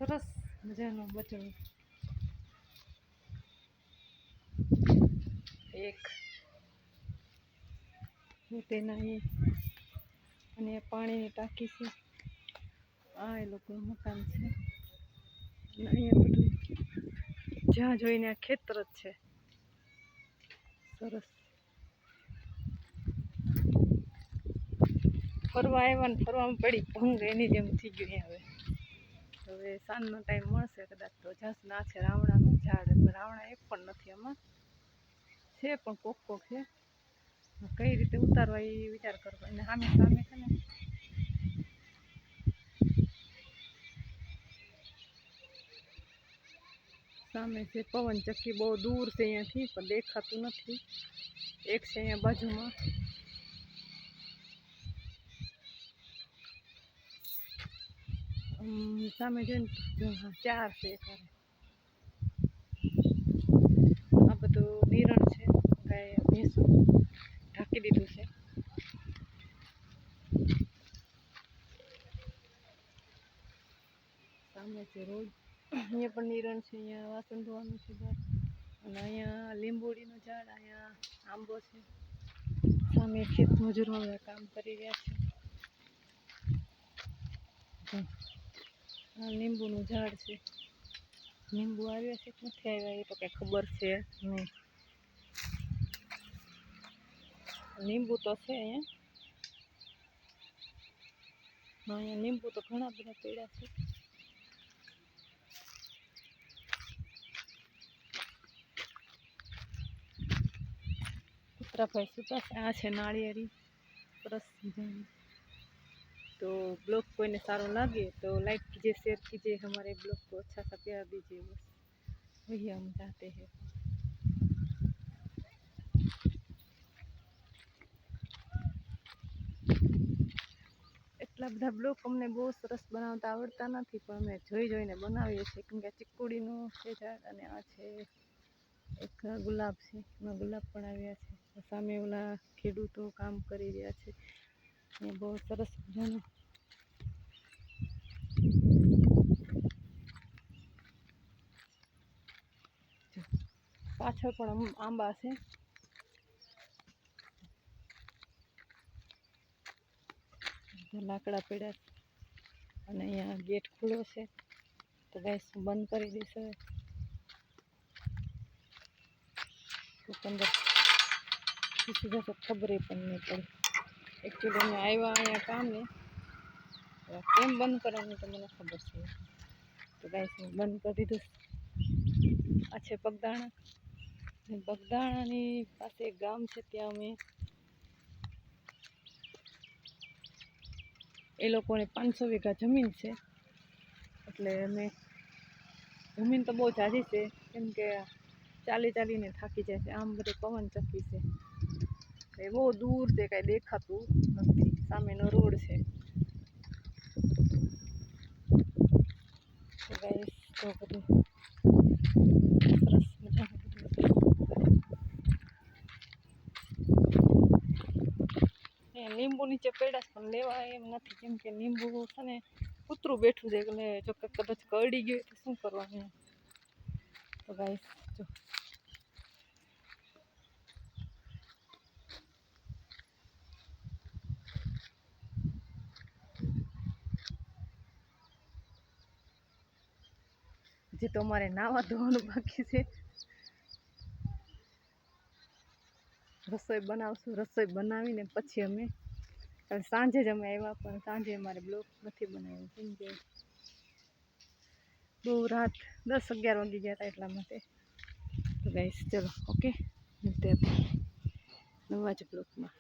સરસ મજાનો બચડો એક તેના એ અને પાણીની ટાંકી છે. આ એ લોકોનું મકાન છે. અને અહીંયા બધું જ્યાં જોઈને આ ખેતર જ છે. સરસ ફરવા આવ્યા ને ફરવામાં પડી ભંગ એની જેમ થઈ ગયું. હવે સાંજનો ટાઈમ મળશે કદાચ તો જાસના છે રાવણાનું ઝાડ. રાવણા એક પણ નથી આમાં, છે પણ કોક કોક છે. કઈ રીતે ઉતારવા એ વિચાર કરવો. અને સામે સામે છે ને સામે છે પવન ચક્કી, બહુ દૂર છે અહીંયાથી પણ દેખાતું નથી. એક છે અહીંયા બાજુમાં. સામે જોઈને ચાર છે. આ બધું નિરણ છે, ગાય ભેંસો ઢાંકી દીધું છે. સામે છે રોડ. અહીંયા પણ નિરણ છે. અહીંયા વાસણ ધોવાનું છે અને અહીંયા લીંબોડીનું ઝાડ, અહીંયા આંબો છે. સામે ખેત મજૂરો કામ કરી રહ્યા છે. લીંબુનું ઝાડ છે. લીંબુ આવ્યા છે કે નથી આવ્યા એ તો કંઈ ખબર છે નહીં. લીંબુ તો છે અહીંયા. અહીંયા લીંબુ તો ઘણા બધા પડ્યા છે. કૂતરાભાઈ સુતા છે. આ છે નાળિયેરી. સરસ મજાની. तो ब्लॉग को इन्हें सारो लगे तो लाइक कीजिए, शेयर कीजिए, हमारे ब्लॉग को अच्छा सा प्यार दीजिए, बस वही हम चाहते हैं. એટલા બધા બ્લોગ અમને બહુ સરસ બનાવતા આવડતા નથી પણ અમે જોઈ જોઈને બનાવીએ છીએ. કેમ કે ચીકુડીનું છે ઝાડ અને આ છે એક ગુલાબ છે. એમાં ગુલાબ પણ આવ્યા છે. સામે ઓલા ખેડૂતો કામ કરી રહ્યા છે. એ બહુ સરસ મજાનું પાછળ પણ આંબા છે. લાકડા પડ્યા છે અને અહીંયા ગેટ ખુલ્લો છે તો ગેસ બંધ કરી દઈશ. તો અંદર ઘૂસી જશે ખબર પણ નહીં પડે. એકચ્યુઅલી અમે આવ્યા અહીંયા કામને, કેમ બંધ કરવાનું તો મને ખબર છે. તો ગેસ બંધ કરી દીધું. આ છે બગદાણા. બગદાણાની પાસે એક ગામ છે, ત્યાં અમે એ લોકોને 500 વીઘા જમીન છે. એટલે અમે જમીન તો બહુ ઝાઝી છે, કેમ કે ચાલીને થાકી જાય છે. આમ બધે પવન ચક્કી છે. એ બહુ દૂર છે, કાંઈ દેખાતું નથી. સામેનો રોડ છે. ગાઈસ તો બધું સરસ મજાનું લીંબુ નીચે પડ્યા પણ લેવા એમ નથી, કેમ કે લીંબુ છે ને કૂતરું બેઠું છે. એટલે જો કદાચ કરડી ગયું તો શું કરવાનું. તો ગાઈસ જો જે તો અમારે નાવા ધોવાનું બાકી છે. રસોઈ બનાવશું. રસોઈ બનાવીને પછી અમે સાંજે જ અમે આવ્યા, પણ સાંજે અમારે બ્લોગ નથી બનાવ્યો કેમ કે બહુ રાત 10-11 વાગી ગયા હતા એટલા માટે. તો ગાઈસ ચલો ઓકે, મળતે નવા જ બ્લોગમાં.